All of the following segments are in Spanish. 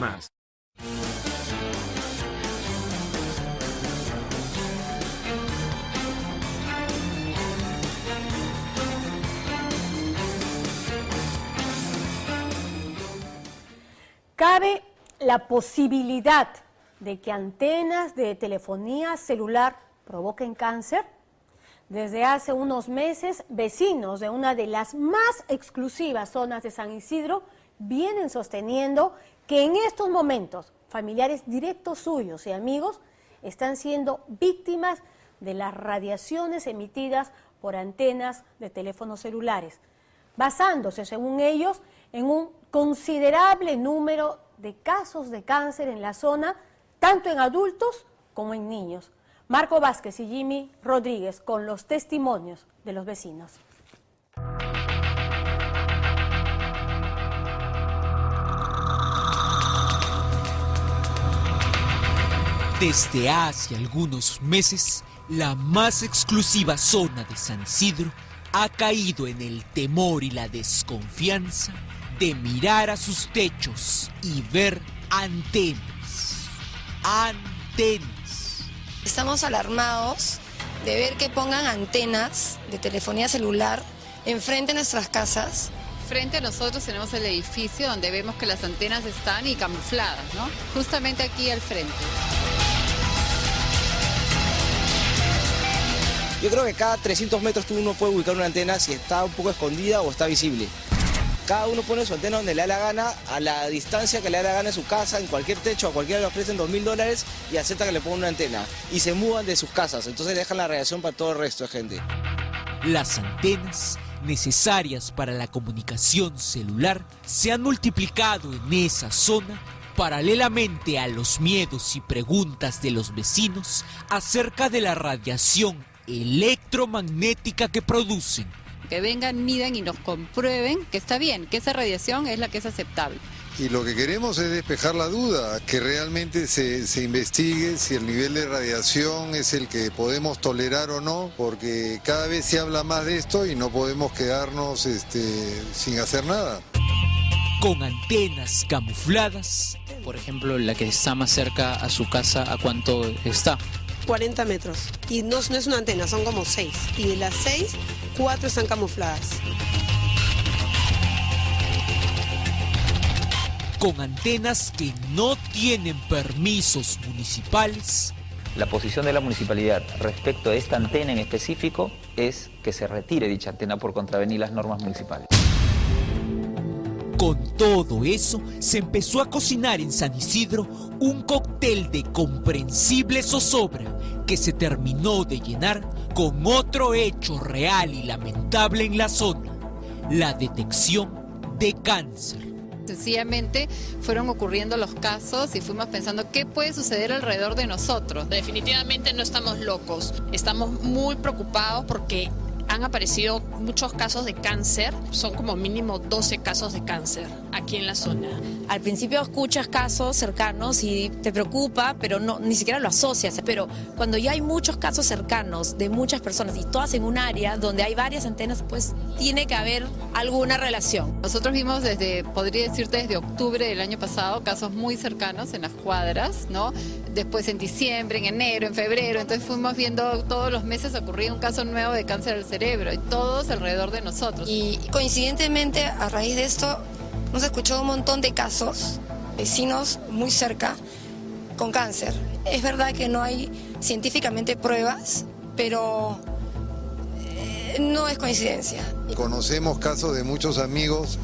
más. Cabe la posibilidad de que antenas de telefonía celular provoquen cáncer. Desde hace unos meses, vecinos de una de las más exclusivas zonas de San Isidro vienen sosteniendo que en estos momentos familiares directos suyos y amigos están siendo víctimas de las radiaciones emitidas por antenas de teléfonos celulares, basándose, según ellos, en un considerable número de casos de cáncer en la zona, tanto en adultos como en niños. Marco Vázquez y Jimmy Rodríguez con los testimonios de los vecinos. Desde hace algunos meses, la más exclusiva zona de San Isidro ha caído en el temor y la desconfianza de mirar a sus techos y ver antenas. Antenas. Estamos alarmados de ver que pongan antenas de telefonía celular enfrente de nuestras casas. Frente a nosotros tenemos el edificio donde vemos que las antenas están y camufladas, ¿no? Justamente aquí al frente. Yo creo que cada 300 metros uno puede ubicar una antena si está un poco escondida o está visible. Cada uno pone su antena donde le da la gana, a la distancia que le da la gana en su casa, en cualquier techo, a cualquiera le ofrecen $2.000 y acepta que le pongan una antena. Y se mudan de sus casas, entonces dejan la radiación para todo el resto de gente. Las antenas necesarias para la comunicación celular se han multiplicado en esa zona paralelamente a los miedos y preguntas de los vecinos acerca de la radiación electromagnética que producen. Que vengan, midan y nos comprueben que está bien, que esa radiación es la que es aceptable. Y lo que queremos es despejar la duda, que realmente se investigue si el nivel de radiación es el que podemos tolerar o no, porque cada vez se habla más de esto y no podemos quedarnos sin hacer nada. Con antenas camufladas. Por ejemplo, la que está más cerca a su casa, ¿a cuánto está? 40 metros. Y no es una antena, son como 6. Y de las 6, 4 están camufladas. Con antenas que no tienen permisos municipales. La posición de la municipalidad respecto a esta antena en específico es que se retire dicha antena por contravenir las normas municipales. Con todo eso, se empezó a cocinar en San Isidro un cóctel de comprensible zozobra que se terminó de llenar con otro hecho real y lamentable en la zona, la detección de cáncer. Sencillamente fueron ocurriendo los casos y fuimos pensando qué puede suceder alrededor de nosotros. Definitivamente no estamos locos, estamos muy preocupados porque han aparecido muchos casos de cáncer, son como mínimo 12 casos de cáncer aquí en la zona. Al principio escuchas casos cercanos y te preocupa, pero no, ni siquiera lo asocias. Pero cuando ya hay muchos casos cercanos de muchas personas y todas en un área donde hay varias antenas, pues tiene que haber alguna relación. Nosotros vimos podría decirte desde octubre del año pasado, casos muy cercanos en las cuadras, ¿no? Después en diciembre, en enero, en febrero, entonces fuimos viendo todos los meses ocurría un caso nuevo de cáncer del cerebro y todos alrededor de nosotros. Y coincidentemente, a raíz de esto, hemos escuchado un montón de casos, vecinos muy cerca, con cáncer. Es verdad que no hay científicamente pruebas, pero no es coincidencia. Conocemos casos de muchos amigos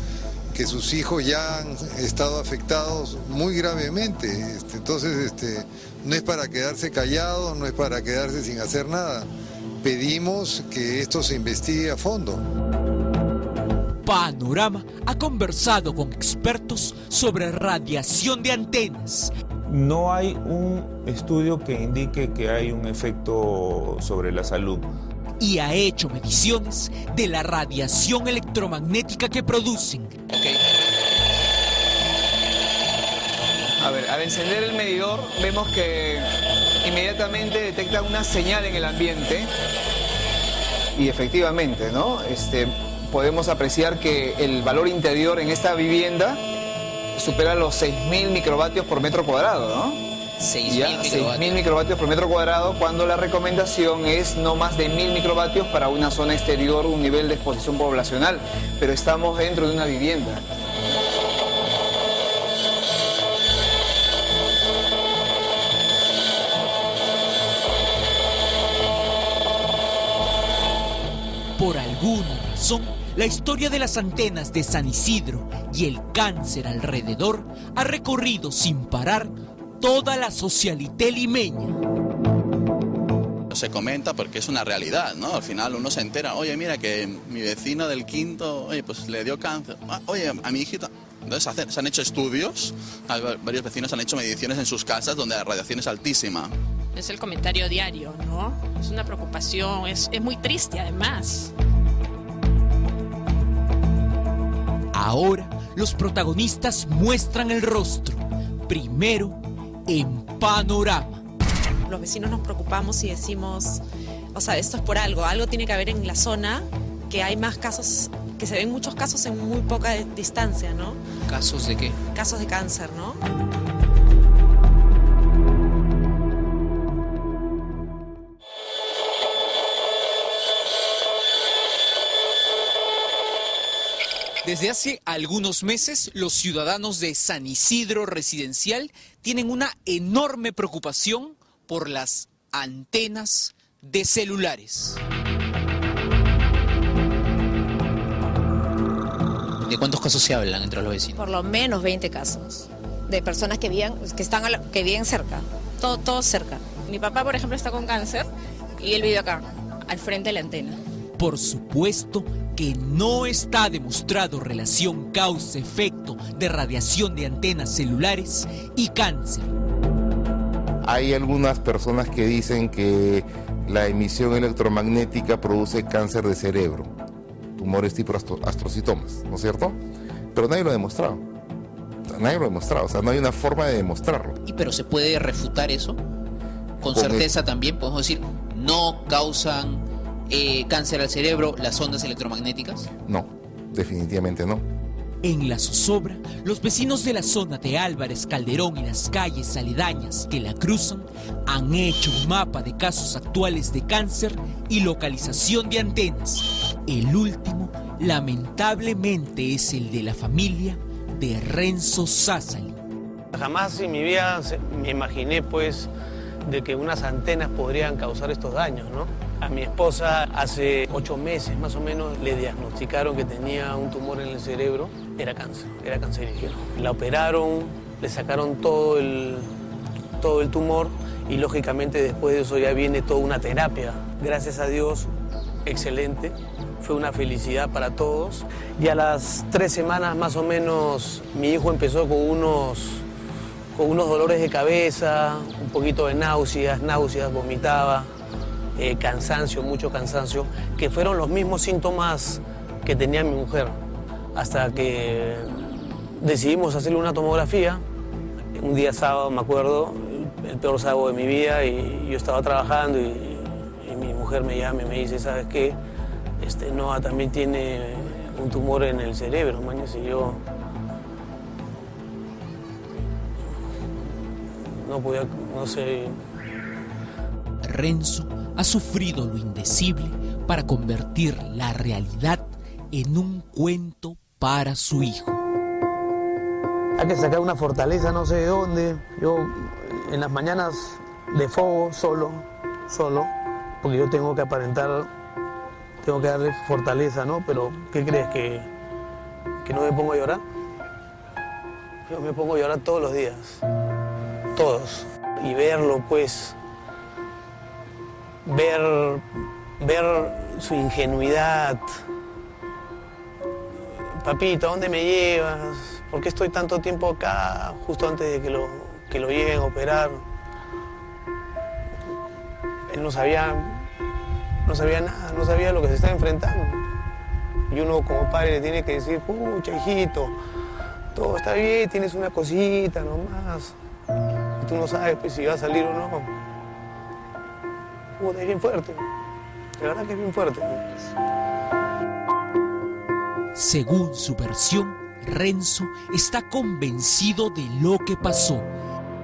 que sus hijos ya han estado afectados muy gravemente. Entonces, no es para quedarse callados, no es para quedarse sin hacer nada. Pedimos que esto se investigue a fondo. Panorama ha conversado con expertos sobre radiación de antenas. No hay un estudio que indique que hay un efecto sobre la salud. Y ha hecho mediciones de la radiación electromagnética que producen. Okay. A ver, al encender el medidor vemos que inmediatamente detecta una señal en el ambiente y efectivamente, ¿no? Podemos apreciar que el valor interior en esta vivienda supera los 6.000 microvatios por metro cuadrado, ¿no? 6.000 microvatios por metro cuadrado, cuando la recomendación es no más de 1.000 microvatios para una zona exterior, un nivel de exposición poblacional, pero estamos dentro de una vivienda. Por alguna razón, la historia de las antenas de San Isidro y el cáncer alrededor ha recorrido sin parar toda la socialité limeña. Se comenta porque es una realidad, ¿no? Al final uno se entera, oye, mira que mi vecino del quinto, oye, pues le dio cáncer. Oye, a mi hijita. Entonces se han hecho estudios, varios vecinos han hecho mediciones en sus casas donde la radiación es altísima. Es el comentario diario, ¿no? Es una preocupación, es muy triste además. Ahora los protagonistas muestran el rostro, primero en Panorama. Los vecinos nos preocupamos y decimos, o sea, esto es por algo tiene que haber en la zona, que hay más casos, que se ven muchos casos en muy poca distancia, ¿no? ¿Casos de qué? Casos de cáncer, ¿no? Desde hace algunos meses, los ciudadanos de San Isidro Residencial tienen una enorme preocupación por las antenas de celulares. ¿De cuántos casos se hablan entre los vecinos? Por lo menos 20 casos de personas que viven cerca, todo cerca. Mi papá, por ejemplo, está con cáncer y él vive acá, al frente de la antena. Por supuesto que no está demostrado relación causa-efecto de radiación de antenas celulares y cáncer. Hay algunas personas que dicen que la emisión electromagnética produce cáncer de cerebro, tumores tipo astrocitomas, ¿no es cierto? Pero nadie lo ha demostrado. O sea, no hay una forma de demostrarlo. ¿Y pero se puede refutar eso? Con certeza también podemos decir, no causan cáncer al cerebro las ondas electromagnéticas. No, definitivamente no. En la zozobra, los vecinos de la zona de Álvarez Calderón y las calles aledañas que la cruzan han hecho un mapa de casos actuales de cáncer y localización de antenas. El último, lamentablemente, es el de la familia de Renzo Sassali. Jamás en mi vida me imaginé, pues, de que unas antenas podrían causar estos daños, ¿no? A mi esposa hace 8 meses más o menos le diagnosticaron que tenía un tumor en el cerebro. Era cáncer, era cancerígeno. La operaron, le sacaron todo el tumor y lógicamente después de eso ya viene toda una terapia. Gracias a Dios, excelente. Fue una felicidad para todos. Y a las 3 semanas más o menos mi hijo empezó con unos dolores de cabeza, un poquito de náuseas, vomitaba. Cansancio, mucho cansancio, que fueron los mismos síntomas que tenía mi mujer, hasta que decidimos hacerle una tomografía. Un día sábado, me acuerdo, el peor sábado de mi vida, y yo estaba trabajando y mi mujer me llama y me dice, ¿sabes qué? Noah también tiene un tumor en el cerebro, mañana, y yo no podía, no sé. Renzo ha sufrido lo indecible para convertir la realidad en un cuento para su hijo. Hay que sacar una fortaleza, no sé de dónde. Yo en las mañanas de fuego solo, porque yo tengo que aparentar, tengo que darle fortaleza, ¿no? Pero ¿qué crees? ¿Que no me pongo a llorar? Yo me pongo a llorar todos los días, todos. Y verlo, pues, ver su ingenuidad. Papito, ¿a dónde me llevas? ¿Por qué estoy tanto tiempo acá justo antes de que lo lleven a operar? Él no sabía nada, no sabía lo que se estaba enfrentando. Y uno como padre le tiene que decir, pucha, hijito, todo está bien, tienes una cosita nomás. Y tú no sabes pues, si va a salir o no. Es bien fuerte, la verdad que es bien fuerte. Según su versión, Renzo está convencido de lo que pasó.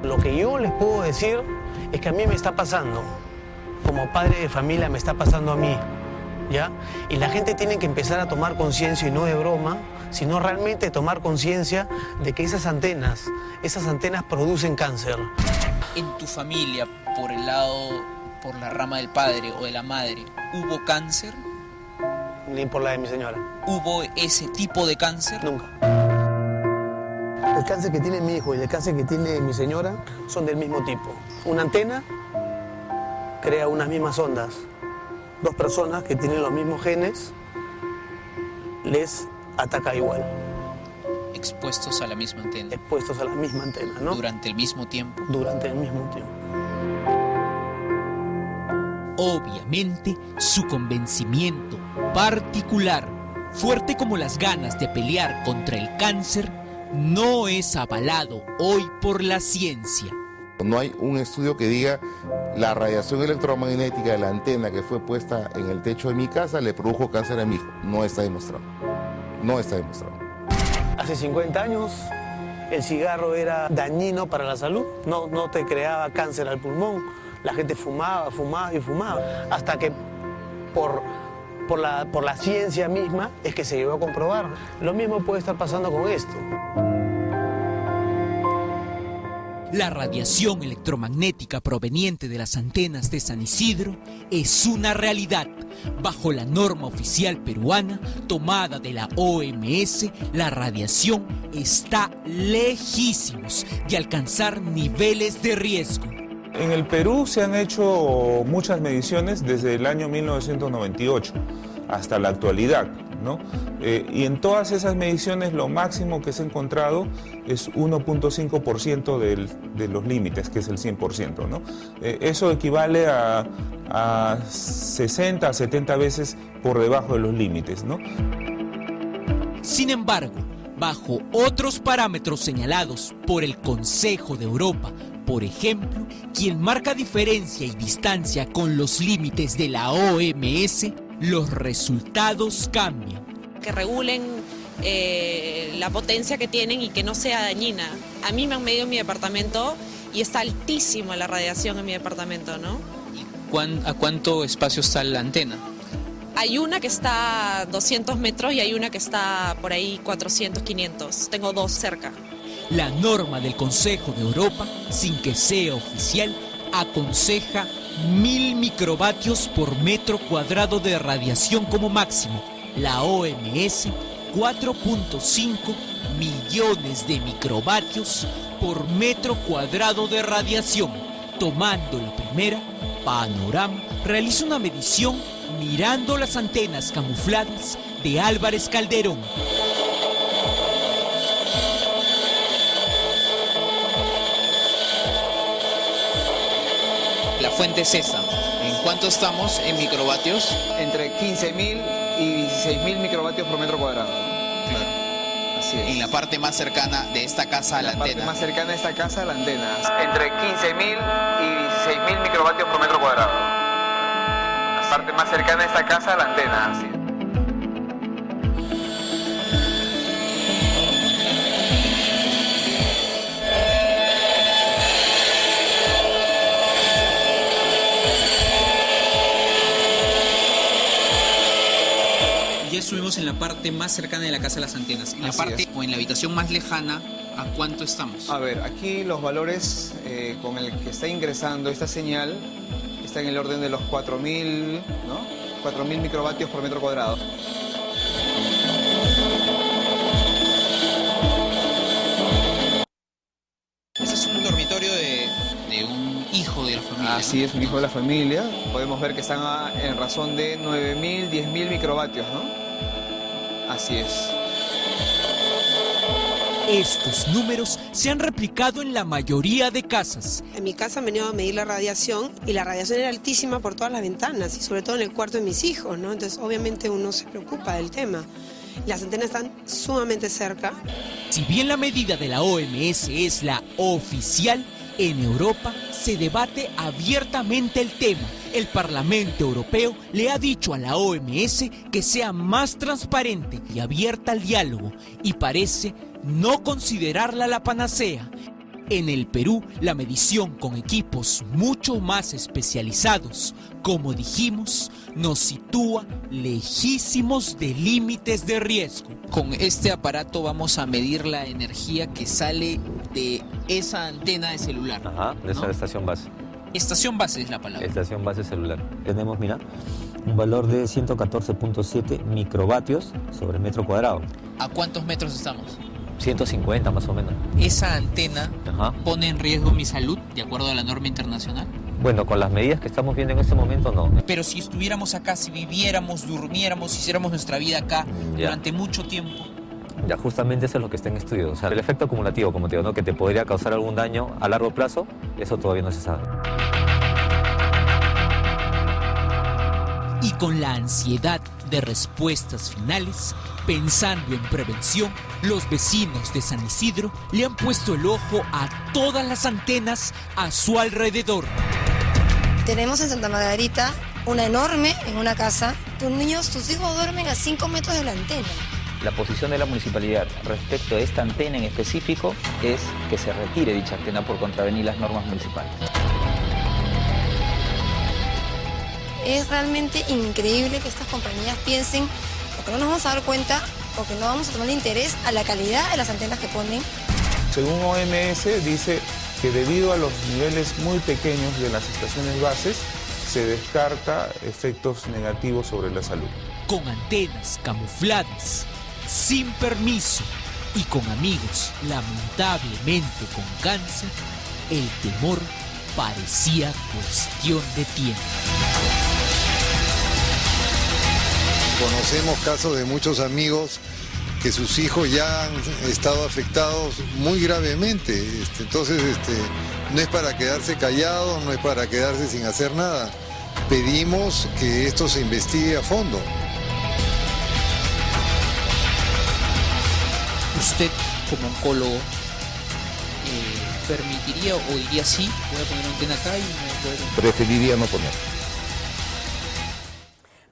Lo que yo les puedo decir es que a mí me está pasando, como padre de familia me está pasando a mí, ¿ya? Y la gente tiene que empezar a tomar conciencia, y no de broma, sino realmente tomar conciencia de que esas antenas producen cáncer. En tu familia, por la rama del padre o de la madre, ¿hubo cáncer? Ni por la de mi señora. ¿Hubo ese tipo de cáncer? Nunca. El cáncer que tiene mi hijo y el cáncer que tiene mi señora son del mismo tipo. Una antena crea unas mismas ondas. Dos personas que tienen los mismos genes les ataca igual. Expuestos a la misma antena. Expuestos a la misma antena, ¿no? Durante el mismo tiempo. Durante el mismo tiempo. Obviamente, su convencimiento particular, fuerte como las ganas de pelear contra el cáncer, no es avalado hoy por la ciencia. No hay un estudio que diga la radiación electromagnética de la antena que fue puesta en el techo de mi casa le produjo cáncer a mi hijo. No está demostrado. No está demostrado. Hace 50 años el cigarro era dañino para la salud. No te creaba cáncer al pulmón. La gente fumaba y fumaba. Hasta que por la ciencia misma es que se llegó a comprobar. Lo mismo puede estar pasando con esto. La radiación electromagnética proveniente de las antenas de San Isidro es una realidad. Bajo la norma oficial peruana tomada de la OMS, la radiación está lejísimos de alcanzar niveles de riesgo. En el Perú se han hecho muchas mediciones desde el año 1998 hasta la actualidad, ¿no? Y en todas esas mediciones lo máximo que se ha encontrado es 1.5% de los límites, que es el 100%, ¿no? Eso equivale a 60 a 70 veces por debajo de los límites, ¿no? Sin embargo, bajo otros parámetros señalados por el Consejo de Europa, por ejemplo, quien marca diferencia y distancia con los límites de la OMS, los resultados cambian. Que regulen la potencia que tienen y que no sea dañina. A mí me han medido en mi departamento y está altísima la radiación en mi departamento, ¿no? ¿A cuánto espacio está la antena? Hay una que está a 200 metros y hay una que está por ahí 400, 500. Tengo dos cerca. La norma del Consejo de Europa, sin que sea oficial, aconseja 1000 microvatios por metro cuadrado de radiación como máximo. La OMS, 4.5 millones de microvatios por metro cuadrado de radiación. Tomando la primera, Panorama realiza una medición mirando las antenas camufladas de Álvarez Calderón. La fuente es esa. ¿En cuánto estamos en microvatios? Entre 15.000 y 16.000 microvatios por metro cuadrado. Claro. Así es. En la parte más cercana de esta casa a la antena. La parte más cercana de esta casa a la antena. Entre 15.000 y 16.000 microvatios por metro cuadrado. La parte más cercana de esta casa a la antena. Así es. Ya estuvimos en la parte más cercana de la casa de las antenas. En la parte o en la habitación más lejana, ¿a cuánto estamos? A ver, aquí los valores con el que está ingresando esta señal está en el orden de los 4.000, ¿no? 4.000 microvatios por metro cuadrado. Ese es un dormitorio de un hijo de la familia. Así es, un hijo de la familia. Podemos ver que están en razón de 9.000, 10.000 microvatios, ¿no? Así es. Estos números se han replicado en la mayoría de casas. En mi casa me venido a medir la radiación y la radiación era altísima por todas las ventanas y sobre todo en el cuarto de mis hijos, ¿no? Entonces obviamente uno se preocupa del tema. Las antenas están sumamente cerca. Si bien la medida de la OMS es la oficial, en Europa se debate abiertamente el tema El Parlamento Europeo le ha dicho a la OMS que sea más transparente y abierta al diálogo y parece no considerarla la panacea. En el Perú, la medición con equipos mucho más especializados, como dijimos, nos sitúa lejísimos de límites de riesgo. Con este aparato vamos a medir la energía que sale de esa antena de celular. Ajá, de esa estación base. Estación base es la palabra. Estación base celular. Tenemos, mira, un valor de 114.7 microvatios sobre metro cuadrado. ¿A cuántos metros estamos? 150 más o menos. ¿Esa antena pone en riesgo mi salud de acuerdo a la norma internacional? Bueno, con las medidas que estamos viendo en este momento, no. Pero si estuviéramos acá, si viviéramos, durmiéramos, hiciéramos nuestra vida acá durante mucho tiempo. Ya, justamente eso es lo que está en estudio. O sea, el efecto acumulativo, como te digo, ¿no? Que te podría causar algún daño a largo plazo, eso todavía no se sabe. Y con la ansiedad de respuestas finales, pensando en prevención, los vecinos de San Isidro le han puesto el ojo a todas las antenas a su alrededor. Tenemos en Santa Margarita una enorme en una casa. Tus hijos duermen a 5 metros de la antena. La posición de la municipalidad respecto a esta antena en específico es que se retire dicha antena por contravenir las normas municipales. Es realmente increíble que estas compañías piensen, porque no nos vamos a dar cuenta, porque no vamos a tomar interés a la calidad de las antenas que ponen. Según OMS, dice que debido a los niveles muy pequeños de las estaciones bases, se descarta efectos negativos sobre la salud. Con antenas camufladas, sin permiso y con amigos lamentablemente con cáncer, el temor parecía cuestión de tiempo. Conocemos casos de muchos amigos que sus hijos ya han estado afectados muy gravemente. Entonces, no es para quedarse callados, no es para quedarse sin hacer nada. Pedimos que esto se investigue a fondo. Usted, como oncólogo, ¿permitiría o diría sí, voy a poner una antena acá y me puedo... Preferiría no poner.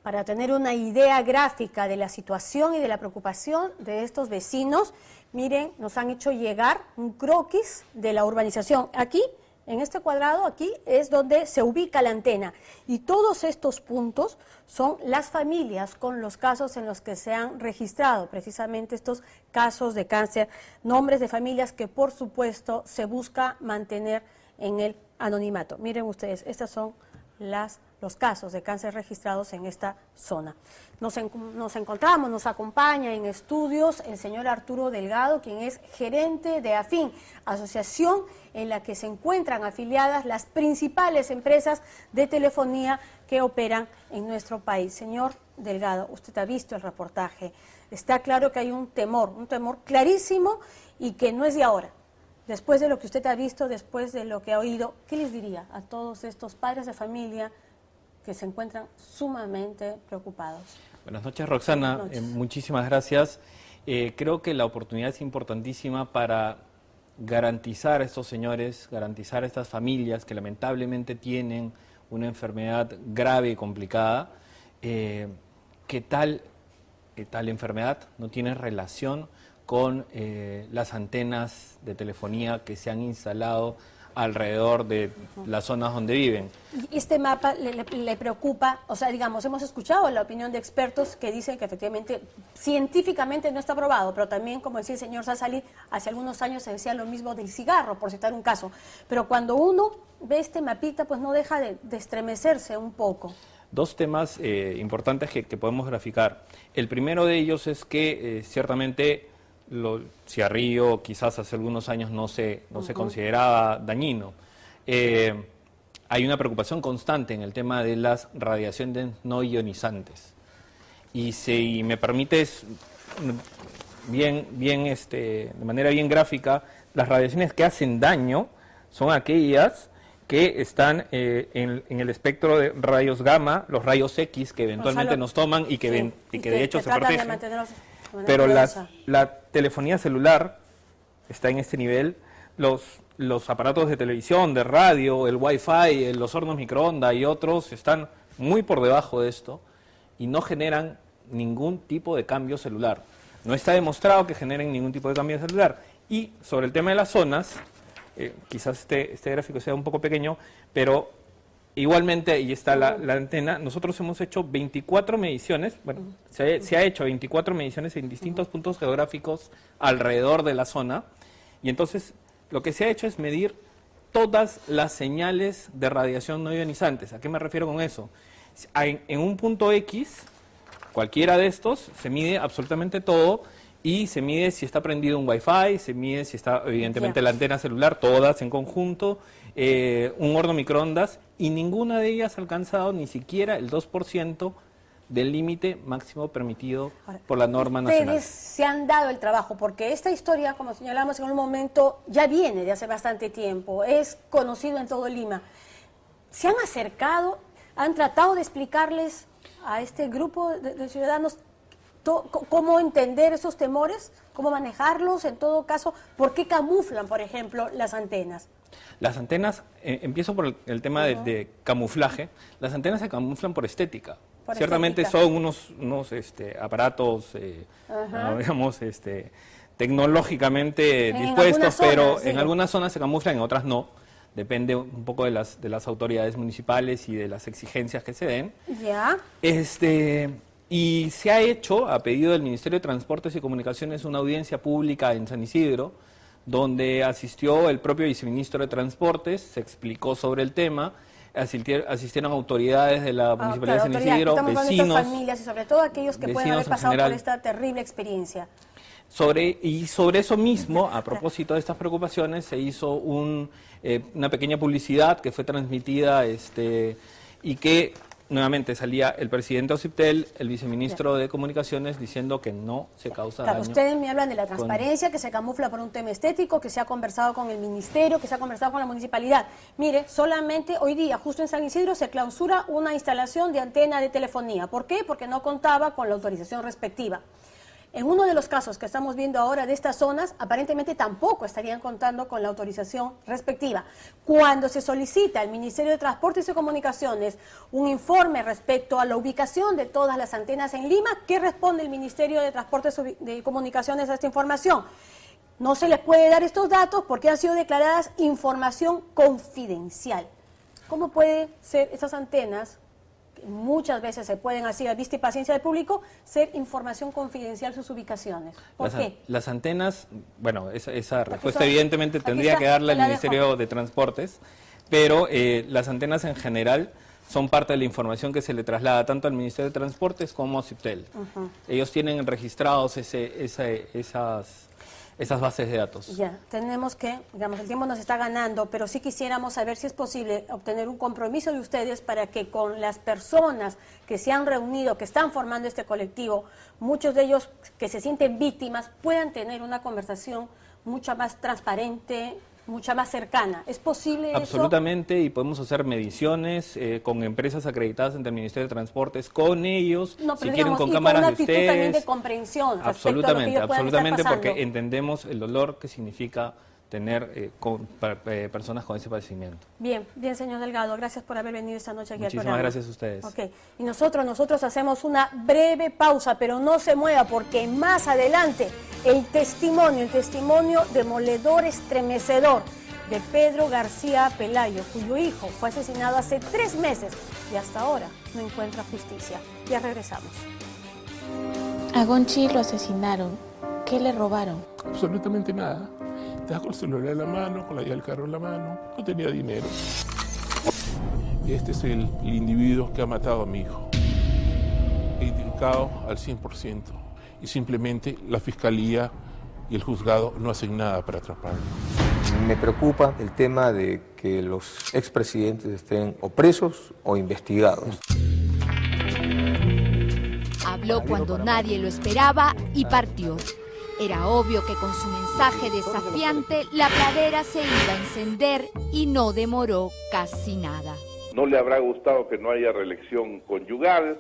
Para tener una idea gráfica de la situación y de la preocupación de estos vecinos, miren, nos han hecho llegar un croquis de la urbanización. Aquí, en este cuadrado, aquí es donde se ubica la antena. Y todos estos puntos son las familias con los casos en los que se han registrado, precisamente estos casos de cáncer, nombres de familias que por supuesto se busca mantener en el anonimato. Miren ustedes, estas son los casos de cáncer registrados en esta zona. Nos encontramos, nos acompaña en estudios el señor Arturo Delgado, quien es gerente de AFIN, asociación en la que se encuentran afiliadas las principales empresas de telefonía que operan en nuestro país. Señor Delgado, usted ha visto el reportaje. Está claro que hay un temor clarísimo y que no es de ahora. Después de lo que usted ha visto, después de lo que ha oído, ¿qué les diría a todos estos padres de familia que se encuentran sumamente preocupados? Buenas noches, Roxana. Buenas noches. Muchísimas gracias. Creo que la oportunidad es importantísima para garantizar a estos señores, garantizar a estas familias que lamentablemente tienen una enfermedad grave y complicada, que tal enfermedad no tiene relación con las antenas de telefonía que se han instalado alrededor de las zonas donde viven. ¿Este mapa le preocupa? O sea, digamos, hemos escuchado la opinión de expertos que dicen que efectivamente científicamente no está probado, pero también, como decía el señor Sassali, hace algunos años se decía lo mismo del cigarro, por citar un caso. Pero cuando uno ve este mapita, pues no deja de estremecerse un poco. Dos temas importantes que podemos graficar. El primero de ellos es que ciertamente cigarrillo quizás hace algunos años no se consideraba dañino. Hay una preocupación constante en el tema de las radiaciones no ionizantes. Y si me permites, de manera bien gráfica, las radiaciones que hacen daño son aquellas que están en el espectro de rayos gamma, los rayos X que eventualmente nos toman y que de hecho se protegen. Pero la telefonía celular está en este nivel, los los aparatos de televisión, de radio, el Wi-Fi, los hornos microondas y otros están muy por debajo de esto y no generan ningún tipo de cambio celular. No está demostrado que generen ningún tipo de cambio celular. Y sobre el tema de las zonas, quizás este gráfico sea un poco pequeño, pero igualmente ahí está la antena. Nosotros hemos hecho 24 mediciones, bueno, se ha hecho 24 mediciones en distintos puntos geográficos alrededor de la zona, y entonces lo que se ha hecho es medir todas las señales de radiación no ionizantes. ¿A qué me refiero con eso? En un punto X, cualquiera de estos, se mide absolutamente todo, y se mide si está prendido un Wi-Fi, se mide si está evidentemente la antena celular, todas en conjunto, un horno microondas, y ninguna de ellas ha alcanzado ni siquiera el 2% del límite máximo permitido por la norma nacional. Ustedes se han dado el trabajo, porque esta historia, como señalamos en un momento, ya viene de hace bastante tiempo, es conocido en todo Lima. ¿Se han acercado, han tratado de explicarles a este grupo de ciudadanos cómo entender esos temores, cómo manejarlos, en todo caso, por qué camuflan, por ejemplo, las antenas? Las antenas, empiezo por el tema de camuflaje, las antenas se camuflan por estética. Ciertamente son unos aparatos, digamos, tecnológicamente dispuestos, pero en algunas zonas se camuflan, en otras no. Depende un poco de las autoridades municipales y de las exigencias que se den. Ya. Y se ha hecho, a pedido del Ministerio de Transportes y Comunicaciones, una audiencia pública en San Isidro, donde asistió el propio viceministro de Transportes, se explicó sobre el tema, asistieron autoridades de la Municipalidad de San Isidro, vecinos, familias y sobre todo aquellos que pueden haber pasado por esta terrible experiencia. Sobre eso mismo, a propósito de estas preocupaciones, se hizo una pequeña publicidad que fue transmitida y que nuevamente salía el presidente Ociptel, el viceministro de Comunicaciones, diciendo que no se causa daño. Ustedes me hablan de la transparencia, que se camufla por un tema estético, que se ha conversado con el ministerio, que se ha conversado con la municipalidad. Mire, solamente hoy día, justo en San Isidro, se clausura una instalación de antena de telefonía. ¿Por qué? Porque no contaba con la autorización respectiva. En uno de los casos que estamos viendo ahora de estas zonas, aparentemente tampoco estarían contando con la autorización respectiva. Cuando se solicita al Ministerio de Transportes y Comunicaciones un informe respecto a la ubicación de todas las antenas en Lima, ¿qué responde el Ministerio de Transportes y Comunicaciones a esta información? No se les puede dar estos datos porque han sido declaradas información confidencial. ¿Cómo puede ser esas antenas? Muchas veces se pueden, así a vista y paciencia del público, ser información confidencial sus ubicaciones. ¿Por qué? Las antenas, bueno, esa respuesta evidentemente tendría que darla el Ministerio de Transportes, pero las antenas en general son parte de la información que se le traslada tanto al Ministerio de Transportes como a Ociptel. Ellos tienen registrados esas bases de datos. Ya, tenemos que, digamos, el tiempo nos está ganando, pero sí quisiéramos saber si es posible obtener un compromiso de ustedes para que con las personas que se han reunido, que están formando este colectivo, muchos de ellos que se sienten víctimas, puedan tener una conversación mucho más transparente, mucha más cercana. ¿Es posible eso? Absolutamente, y podemos hacer mediciones con empresas acreditadas ante el Ministerio de Transportes, con ellos, no, pero si digamos, quieren con cámaras de ustedes. También de comprensión absolutamente, absolutamente, porque entendemos el dolor que significa tener personas con ese padecimiento. Bien, señor Delgado, gracias por haber venido esta noche aquí al programa. Muchísimas gracias a ustedes. Okay. Y nosotros hacemos una breve pausa, pero no se mueva porque más adelante el testimonio demoledor, estremecedor de Pedro García Pelayo, cuyo hijo fue asesinado hace 3 meses y hasta ahora no encuentra justicia. Ya regresamos. A Gonchi lo asesinaron. ¿Qué le robaron? Absolutamente nada. Estaba con el celular en la mano, con la llave del carro en la mano, no tenía dinero. Este es el individuo que ha matado a mi hijo. Identificado al 100%. Y simplemente la fiscalía y el juzgado no hacen nada para atraparlo. Me preocupa el tema de que los expresidentes estén o presos o investigados. Habló cuando nadie lo esperaba y partió. Era obvio que con su mensaje desafiante la pradera se iba a encender y no demoró casi nada. No le habrá gustado que no haya reelección conyugal.